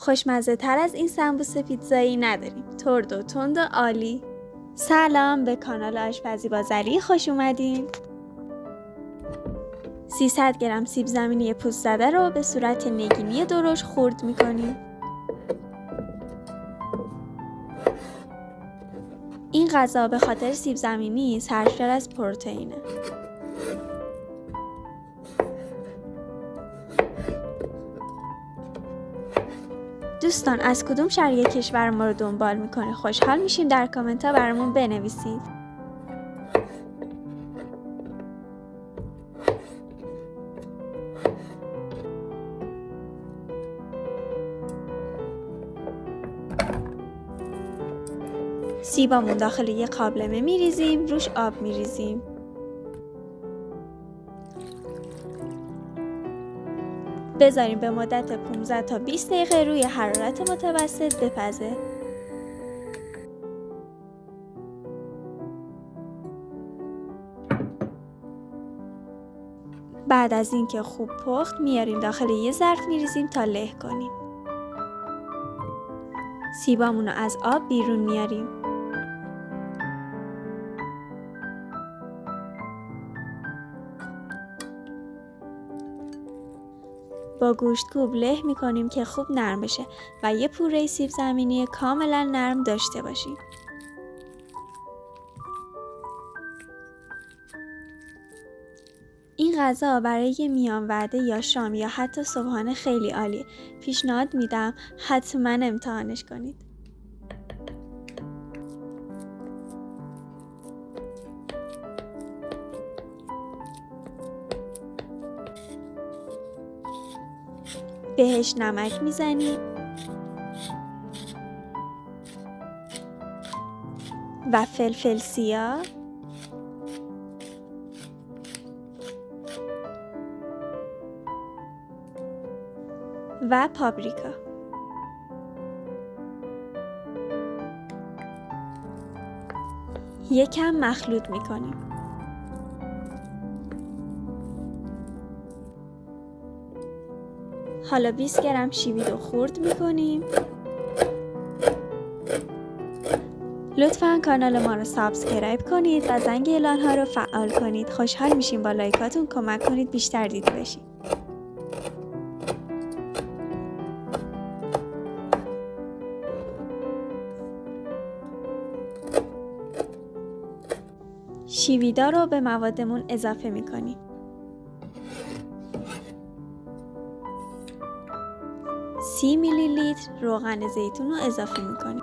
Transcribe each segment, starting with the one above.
خوشمزه تر از این سمبوسه پیتزایی نداریم. ترد و تند و عالی. سلام، به کانال آشپزی با زری خوش اومدین. 300 گرم سیب زمینی پوست زده رو به صورت نگینی درشت خرد میکنیم. این غذا به خاطر سیب زمینی سرشار از پروتئینه. دوستان از کدوم شهر کشور ما رو دنبال میکنه؟ خوشحال میشیم در کامنت ها برامون بنویسید. سیبامون داخل یه قابلمه میریزیم، روش آب میریزیم. بذاریم به مدت 15 تا 20 دقیقه روی حرارت متوسط بپزه. بعد از اینکه خوب پخت میاریم داخل یه ظرف میریزیم تا له کنیم. سیبامون رو از آب بیرون میاریم. با گوشتکوب له میکنیم که خوب نرم بشه و یه پوره سیب زمینی کاملا نرم داشته باشیم. این غذا برای میان وعده یا شام یا حتی صبحانه خیلی عالیه. پیشنهاد میدم حتما امتحانش کنید. بهش نمک میزنیم و فلفل سیاه و پاپریکا. یکم مخلوط میکنیم. حالا 20 گرم شیوید رو خرد میکنیم. لطفاً کانال ما رو سابسکرایب کنید و زنگ اعلان ها رو فعال کنید. خوشحال میشیم با لایکاتون کمک کنید بیشتر دیده بشیم. شیویدا رو به موادمون اضافه میکنیم. سی میلی لیتر روغن زیتون رو اضافه میکنیم.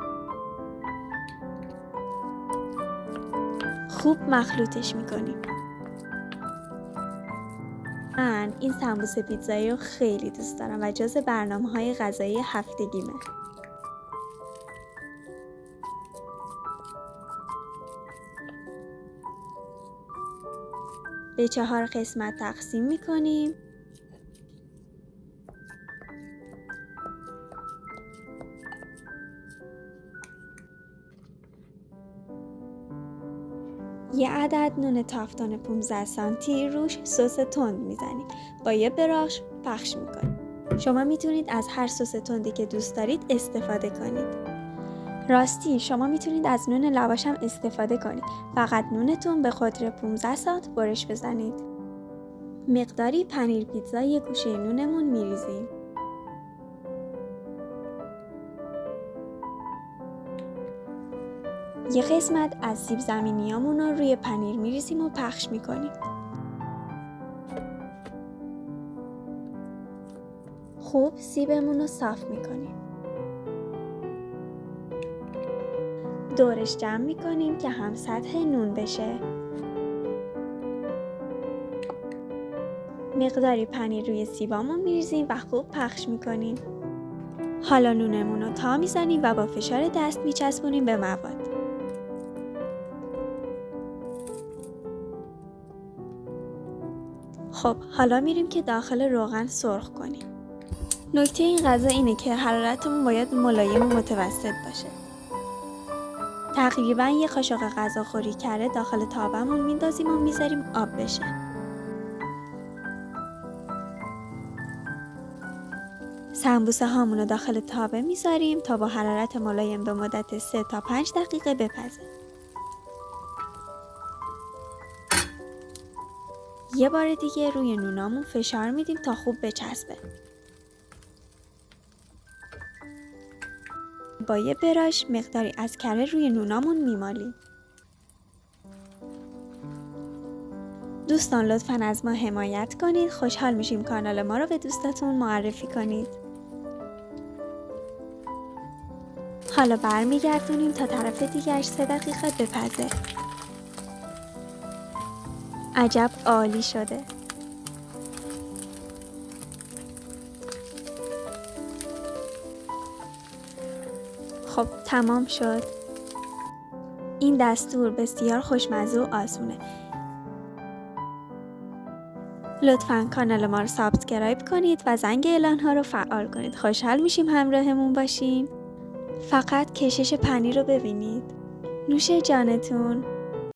خوب مخلوطش میکنیم. من این سمبوسه پیتزایی رو خیلی دوست دارم و جز برنامه‌های غذایی هفتگیمه. به 4 قسمت تقسیم میکنیم. یه عدد نون تافتون 15 سانتی روش سس تند میزنیم. با یه براش پخش میکنیم. شما میتونید از هر سس تندی که دوست دارید استفاده کنید. راستی شما میتونید از نون لواش هم استفاده کنید. فقط نونتون به قطر 15 سانت برش بزنید. مقداری پنیر پیتزا یه گوشه نونمون میریزیم. یه قسمت از سیب زمینیامون رو روی پنیر میریزیم و پخش میکنیم. خوب سیبمون رو صاف میکنیم. دورش جمع میکنیم که هم سطح نون بشه. مقداری پنیر روی سیبامون میریزیم و خوب پخش میکنیم. حالا نونمون رو تا میزنیم و با فشار دست میچسبونیم به مواد. خب حالا میریم که داخل روغن سرخ کنیم. نکته این غذا اینه که حرارتمون باید ملایم و متوسط باشه. تقریبا یه قاشق غذاخوری کره داخل تابمون میندازیم و میذاریم آب بشه. سمبوسه هامون رو داخل تابه میذاریم تا با حرارت ملایم به مدت 3 تا 5 دقیقه بپزه. یه بار دیگه روی نونامون فشار میدیم تا خوب بچسبه. با یه براش مقداری از کره روی نونامون میمالیم. دوستان لطفاً از ما حمایت کنید. خوشحال میشیم کانال ما رو به دوستاتون معرفی کنید. حالا برمیگردونیم تا طرف دیگرش 3 دقیقه بپزه. عجب عالی شده. خب تمام شد. این دستور بسیار خوشمزه و آسونه. لطفاً کانال ما رو سابسکرایب کنید و زنگ اعلان ها رو فعال کنید. خوشحال میشیم همراهمون باشین. فقط کشش پنیر رو ببینید. نوش جانتون.